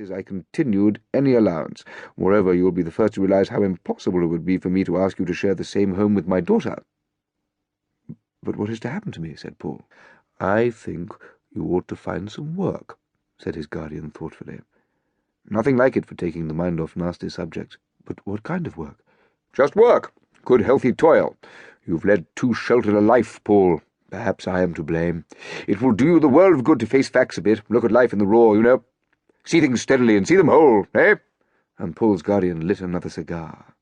circumstances, I continued any allowance. Moreover, you will be the first to realize how impossible it would be for me to ask you to share the same home with my daughter. But what is to happen to me? Said Paul. I think you ought to find some work, said his guardian thoughtfully. Nothing like it for taking the mind off nasty subjects. But what kind of work? Just work. Good healthy toil. You've led too sheltered a life, Paul. Perhaps I am to blame. It will do you the world of good to face facts a bit, look at life in the raw, you know. See things steadily and see them whole, eh? And Paul's guardian lit another cigar.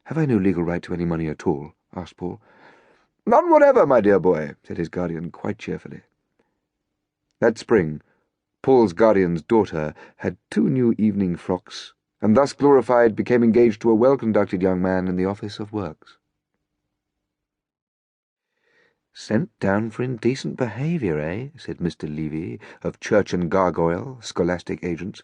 Have I no legal right to any money at all? Asked Paul. None whatever, my dear boy, said his guardian quite cheerfully. That spring, Paul's guardian's daughter had 2 new evening frocks, and thus glorified became engaged to a well-conducted young man in the office of works. Sent down for indecent behaviour, eh? Said Mr. Levy, of Church and Gargoyle, scholastic agents.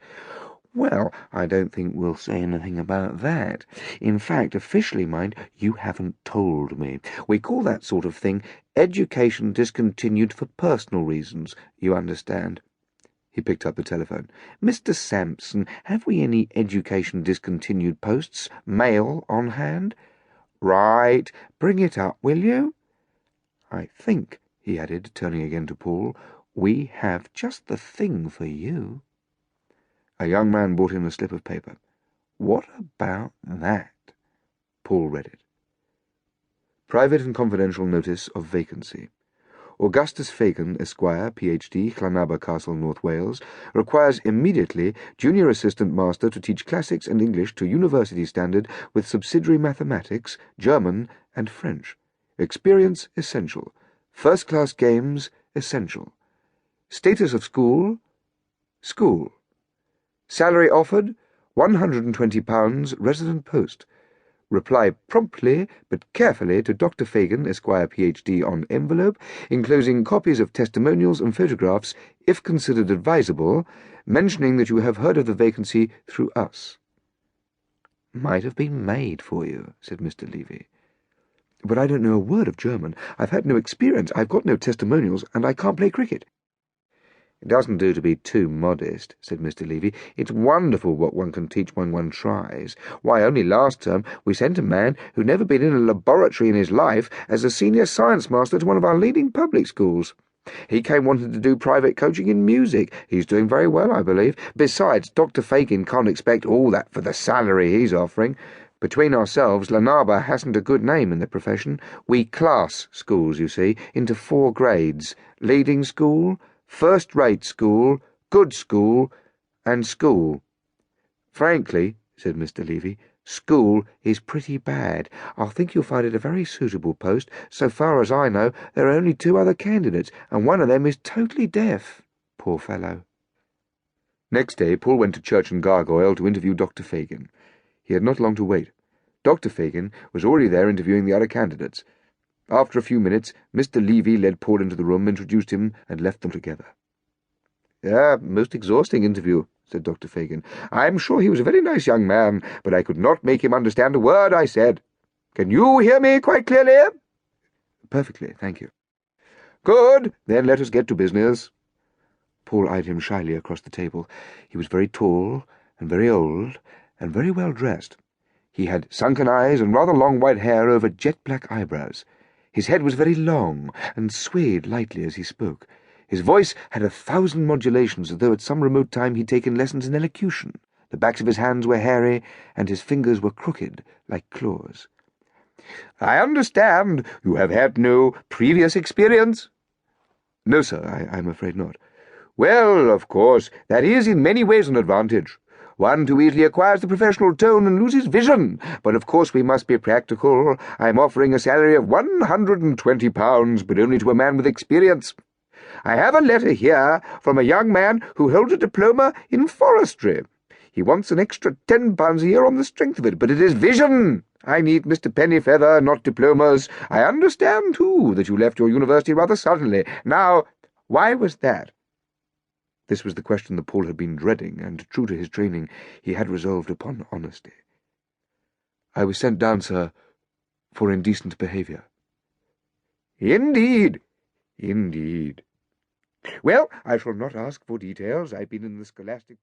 Well, I don't think we'll say anything about that. In fact, officially, mind, you haven't told me. We call that sort of thing education discontinued for personal reasons, you understand. He picked up the telephone. Mr. Sampson, have we any education discontinued posts, mail, on hand? Right. Bring it up, will you? I think, he added, turning again to Paul, we have just the thing for you. A young man brought in a slip of paper. What about that? Paul read it. Private and confidential notice of vacancy. Augustus Fagin, Esquire, Ph.D., Llanabba Castle, North Wales, requires immediately junior assistant master to teach classics and English to university standard with subsidiary mathematics, German, and French. Experience essential. First-class games essential. Status of school, school. Salary offered, £120, resident post. Reply promptly but carefully to Dr. Fagin, Esquire, Ph.D. on envelope, enclosing copies of testimonials and photographs, if considered advisable, mentioning that you have heard of the vacancy through us. Might have been made for you, said Mr. Levy. But I don't know a word of German. I've had no experience, I've got no testimonials, and I can't play cricket. It doesn't do to be too modest, said Mr. Levy. It's wonderful what one can teach when one tries. Why, only last term we sent a man who'd never been in a laboratory in his life as a senior science master to one of our leading public schools. He came wanting to do private coaching in music. He's doing very well, I believe. Besides, Dr. Fagin can't expect all that for the salary he's offering. Between ourselves, Llanabba hasn't a good name in the profession. We class schools, you see, into 4 grades. Leading school, first-rate school, good school, and school. Frankly, said Mr. Levy, school is pretty bad. I think you'll find it a very suitable post. So far as I know, there are only 2 other candidates, and one of them is totally deaf. Poor fellow. Next day, Paul went to Church and Gargoyle to interview Dr. Fagin. He had not long to wait. Dr. Fagin was already there interviewing the other candidates. After a few minutes, Mr. Levy led Paul into the room, introduced him, and left them together. Most exhausting interview, said Dr. Fagin. I'm sure he was a very nice young man, but I could not make him understand a word I said. Can you hear me quite clearly? Perfectly, thank you. Good, then let us get to business. Paul eyed him shyly across the table. He was very tall, and very old, and very well dressed. He had sunken eyes and rather long white hair over jet-black eyebrows. His head was very long, and swayed lightly as he spoke. His voice had 1,000 modulations, as though at some remote time he'd taken lessons in elocution. The backs of his hands were hairy, and his fingers were crooked, like claws. I understand you have had no previous experience. No, sir, I'm afraid not. Well, of course, that is in many ways an advantage. One too easily acquires the professional tone and loses vision. But of course we must be practical. I'm offering a salary of £120, but only to a man with experience. I have a letter here from a young man who holds a diploma in forestry. He wants an extra £10 a year on the strength of it, but it is vision. I need Mr. Pennyfeather, not diplomas. I understand, too, that you left your university rather suddenly. Now, why was that? This was the question that Paul had been dreading, and, true to his training, he had resolved upon honesty. I was sent down, sir, for indecent behaviour. Indeed, indeed. Well, I shall not ask for details. I've been in the scholastic profession